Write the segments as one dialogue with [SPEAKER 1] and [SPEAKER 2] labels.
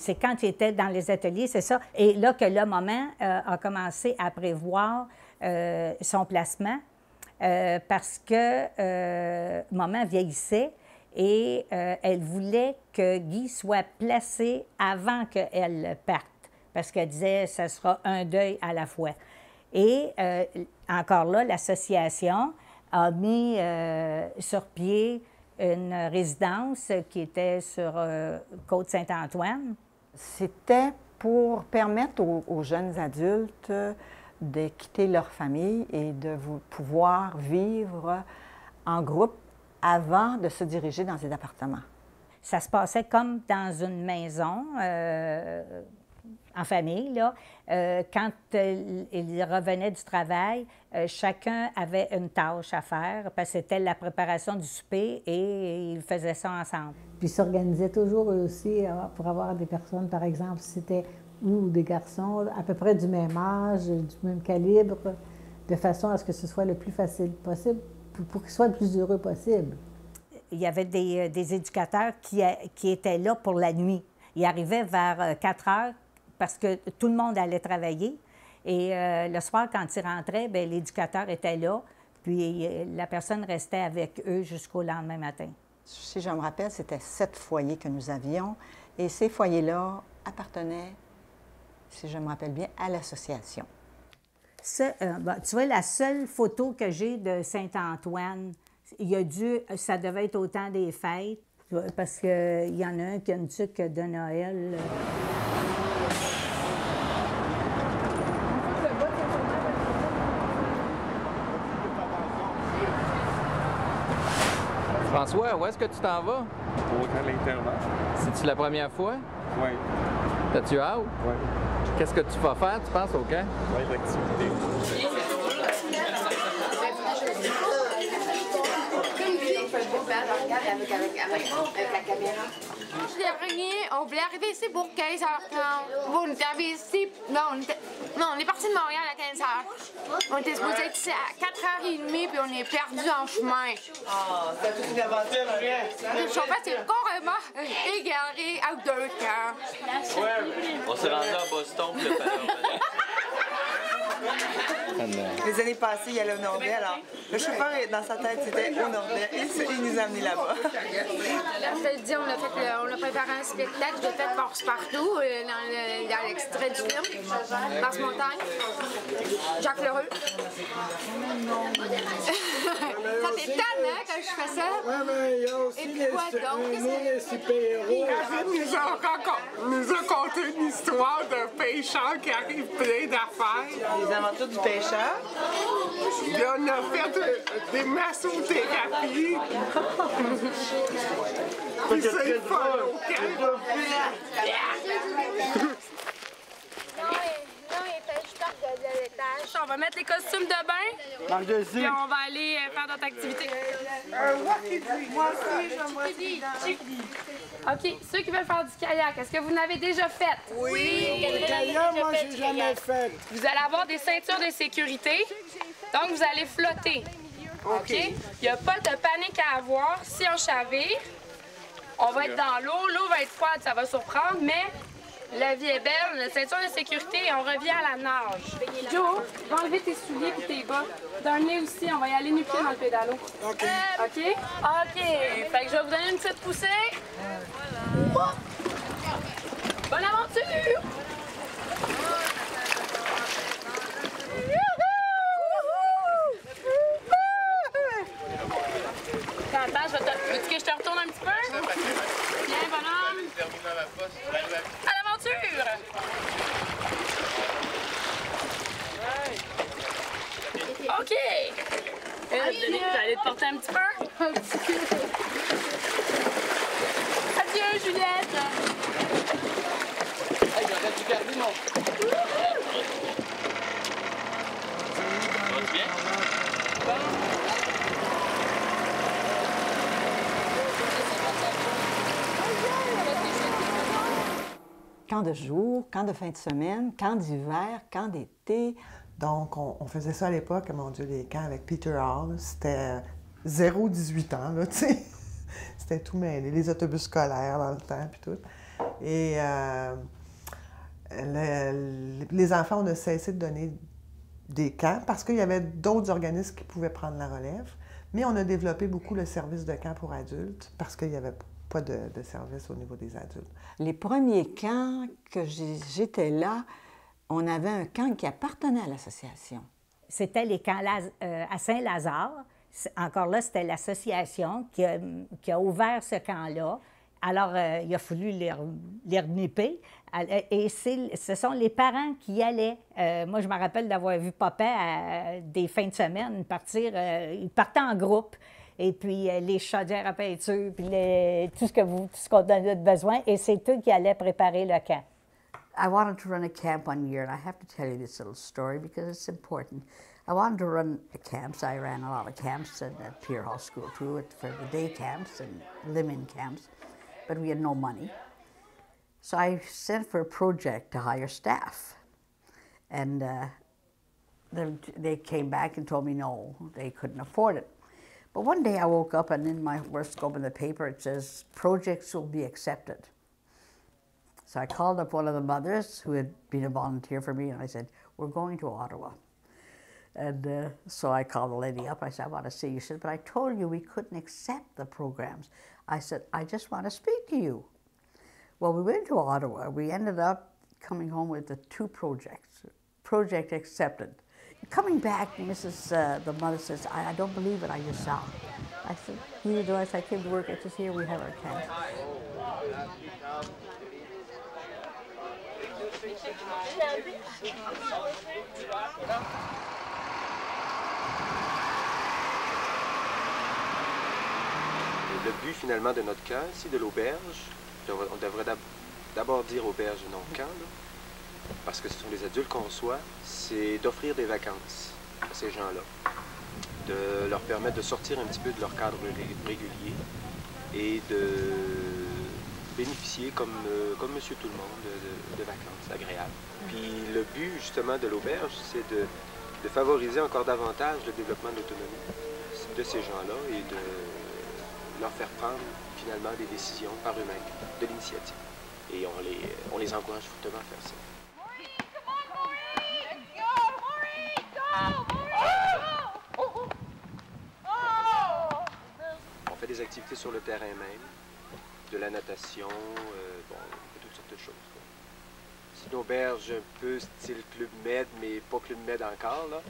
[SPEAKER 1] C'est quand il était dans les ateliers, c'est ça. Et là que le maman a commencé à prévoir son placement parce que maman vieillissait et elle voulait que Guy soit placé avant qu'elle parte parce qu'elle disait que ce sera un deuil à la fois. Et encore là, l'association a mis sur pied une résidence qui était sur Côte-Saint-Antoine.
[SPEAKER 2] C'était pour permettre aux jeunes adultes de quitter leur famille et de pouvoir vivre en groupe avant de se diriger dans des appartements.
[SPEAKER 1] Ça se passait comme dans une maison en famille, là. Quand ils revenaient du travail, chacun avait une tâche à faire parce que c'était la préparation du souper et ils faisaient ça ensemble.
[SPEAKER 3] Puis ils s'organisaient toujours eux aussi pour avoir des personnes, par exemple, si c'était ou des garçons à peu près du même âge, du même calibre, de façon à ce que ce soit le plus facile possible pour qu'ils soient le plus heureux possible.
[SPEAKER 1] Il y avait des éducateurs qui étaient là pour la nuit. Ils arrivaient vers 4 heures parce que tout le monde allait travailler. Et le soir, quand ils rentraient, bien, l'éducateur était là, puis la personne restait avec eux jusqu'au lendemain matin.
[SPEAKER 2] Si je me rappelle, c'était 7 foyers que nous avions. Et ces foyers-là appartenaient, si je me rappelle bien, à l'association.
[SPEAKER 1] Tu vois, la seule photo que j'ai de Saint-Antoine, ça devait être au temps des fêtes, parce qu'il y en a un qui a une tuque de Noël.
[SPEAKER 4] François, où est-ce que tu t'en vas?
[SPEAKER 5] À l'internat.
[SPEAKER 4] C'est-tu la première fois?
[SPEAKER 5] Oui.
[SPEAKER 4] T'as-tu hâte?
[SPEAKER 5] Oui.
[SPEAKER 4] Qu'est-ce que tu vas faire, tu penses, au camp?
[SPEAKER 5] Oui, l'activité.
[SPEAKER 6] Avec la caméra. Dernier, on voulait arriver ici pour 15h30. Bon, on était arrivé ici. Non, on est parti de Montréal à 15h. On était supposé être ici à 4h30, puis on est perdu en chemin.
[SPEAKER 7] Ah, c'était toute une aventure, rien.
[SPEAKER 6] Le chauffeur s'est carrément égaré à 2 camps.
[SPEAKER 7] Ouais.
[SPEAKER 8] On s'est rendu à Boston, puis le fallait
[SPEAKER 7] Les années passées, il allait au Nordais, alors le chauffeur, dans sa tête, c'était au Nordais. Il nous a amenés là-bas.
[SPEAKER 6] Dit, on a préparé un spectacle de fait Passe-Partout dans l'extrait du film, Mars-Montagne. Jacques Lheureux. Ça t'étonne, hein, quand je fais ça?
[SPEAKER 9] Oui, mais il y a aussi
[SPEAKER 6] et puis quoi donc?
[SPEAKER 9] les super-héros.
[SPEAKER 10] David nous a conté une histoire d'un pêcheur qui arrive plein d'affaires.
[SPEAKER 7] Les aventures du pêcheur.
[SPEAKER 10] Et on a fait des massothérapies. Puis c'est fun au camp.
[SPEAKER 11] On va mettre les costumes de bain.
[SPEAKER 9] Dans le deuxième.
[SPEAKER 11] Puis on va aller faire notre activité.
[SPEAKER 7] Moi aussi, je me
[SPEAKER 11] OK, ceux qui veulent faire du kayak, est-ce que vous n'avez déjà fait?
[SPEAKER 9] Oui. Le kayak, moi, j'ai jamais fait.
[SPEAKER 11] Vous allez avoir des ceintures de sécurité. Donc, vous allez flotter. OK? Il n'y a pas de panique à avoir. Si on chavire, on va être dans l'eau. L'eau va être froide, ça va surprendre, mais la vie est belle. La ceinture de sécurité, et on revient à la nage. Joe, va enlever tes souliers et tes bas. D'un nez aussi, on va y aller nu-pieds dans le pédalo.
[SPEAKER 9] OK.
[SPEAKER 11] OK? OK. Fait que je vais vous donner une petite poussée. Voilà. Bonne aventure! Attends, veux-tu que je te retourne un petit peu? Viens, bonhomme. À l'aventure! OK! J'allais te porter un petit peu. Adieu, Juliette!
[SPEAKER 4] Hey, j'aurais dû garder mon...
[SPEAKER 8] Va-tu bien?
[SPEAKER 2] Camp de jour, camp de fin de semaine, camp d'hiver, camp d'été.
[SPEAKER 12] Donc, on faisait ça à l'époque, mon Dieu, les camps avec Peter Hall. C'était 0-18 ans, là, tu sais. C'était tout mêlé, les autobus scolaires dans le temps, puis tout. Et les enfants, on a cessé de donner des camps parce qu'il y avait d'autres organismes qui pouvaient prendre la relève. Mais on a développé beaucoup le service de camp pour adultes parce qu'il n'y avait pas de service au niveau des adultes.
[SPEAKER 2] Les premiers camps que j'étais là, on avait un camp qui appartenait à l'association.
[SPEAKER 1] C'était les camps à Saint-Lazare. Encore là, c'était l'association qui a ouvert ce camp-là. Alors, il a fallu les renipper. Et ce sont les parents qui y allaient. Moi, je me rappelle d'avoir vu papa des fins de semaine partir. Ils partaient en groupe. Et puis, les chaudières à peinture, puis tout ce qu'on avait besoin. Et c'est eux qui allaient préparer le camp.
[SPEAKER 13] I wanted to run a camp one year, and I have to tell you this little story because it's important. I wanted to run camps. I ran a lot of camps at Pier Hall School, too, for the day camps and live-in camps. But we had no money. So I sent for a project to hire staff. And they came back and told me no, they couldn't afford it. But one day I woke up and in my horoscope in the paper it says, projects will be accepted. So I called up one of the mothers who had been a volunteer for me and I said, we're going to Ottawa. And so I called the lady up. I said, I want to see you. She said, but I told you we couldn't accept the programs. I said, I just want to speak to you. Well, we went to Ottawa. We ended up coming home with the 2 projects. Project accepted. Coming back, the mother says, I don't believe it, I just saw. I said, neither do I. I came to work. I said, here we have our camp.
[SPEAKER 14] Le but finalement de notre camp, ici de l'auberge, on devrait d'abord dire auberge et non camp, là, parce que ce sont les adultes qu'on reçoit, c'est d'offrir des vacances à ces gens-là, de leur permettre de sortir un petit peu de leur cadre régulier et de bénéficier comme monsieur tout le monde de vacances agréables. Puis le but justement de l'auberge, c'est de favoriser encore davantage le développement de l'autonomie de ces gens-là et de leur faire prendre finalement des décisions par eux-mêmes, de l'initiative. Et on les encourage fortement à faire ça. On fait des activités sur le terrain même, de la natation, bon, toutes sortes de choses. C'est une auberge un peu style Club Med, mais pas Club Med encore, là.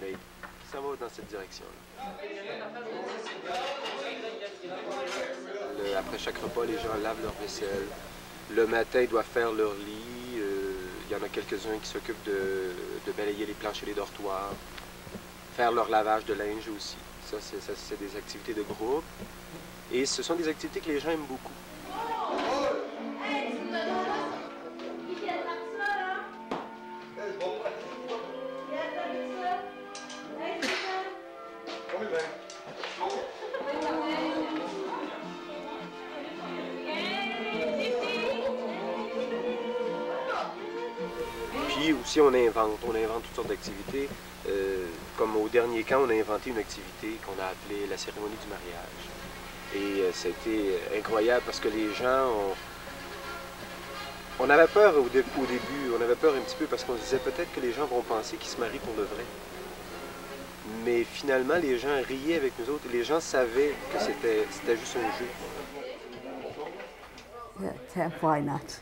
[SPEAKER 14] Mais ça va dans cette direction-là. Après chaque repas, les gens lavent leur vaisselle. Le matin, ils doivent faire leur lit. Il y en a quelques-uns qui s'occupent de balayer les planchers et les dortoirs. Faire leur lavage de linge aussi. Ça, c'est des activités de groupe. Et ce sont des activités que les gens aiment beaucoup. Puis aussi, on invente toutes sortes d'activités. Comme au dernier camp, on a inventé une activité qu'on a appelée la cérémonie du mariage. Et ça a été incroyable parce que les gens on avait peur au début, on avait peur un petit peu parce qu'on se disait peut-être que les gens vont penser qu'ils se marient pour de vrai. Mais finalement, les gens riaient avec nous autres et les gens savaient que c'était juste un jeu.
[SPEAKER 13] Yeah, camp, why not?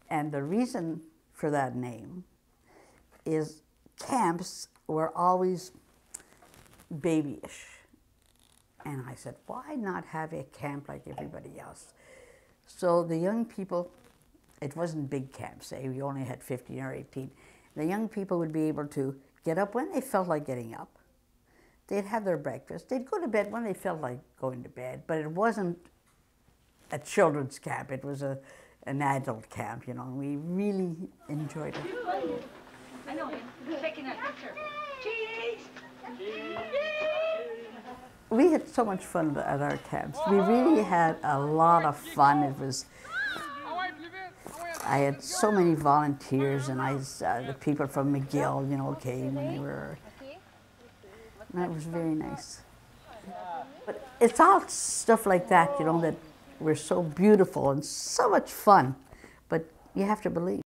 [SPEAKER 13] And the reason for that name is camps were always babyish. And I said, why not have a camp like everybody else? So the young people, it wasn't big camps, say we only had 15 or 18. The young people would be able to get up when they felt like getting up. They'd have their breakfast. They'd go to bed when they felt like going to bed, but it wasn't a children's camp. It was an adult camp, you know, and we really enjoyed it.
[SPEAKER 15] I know him. Taking a picture. Cheese!
[SPEAKER 13] We had so much fun at our camps. We really had a lot of fun. I had so many volunteers, and the people from McGill, you know, came and they were. And that was very nice. But it's all stuff like that, you know, that were so beautiful and so much fun, but you have to believe.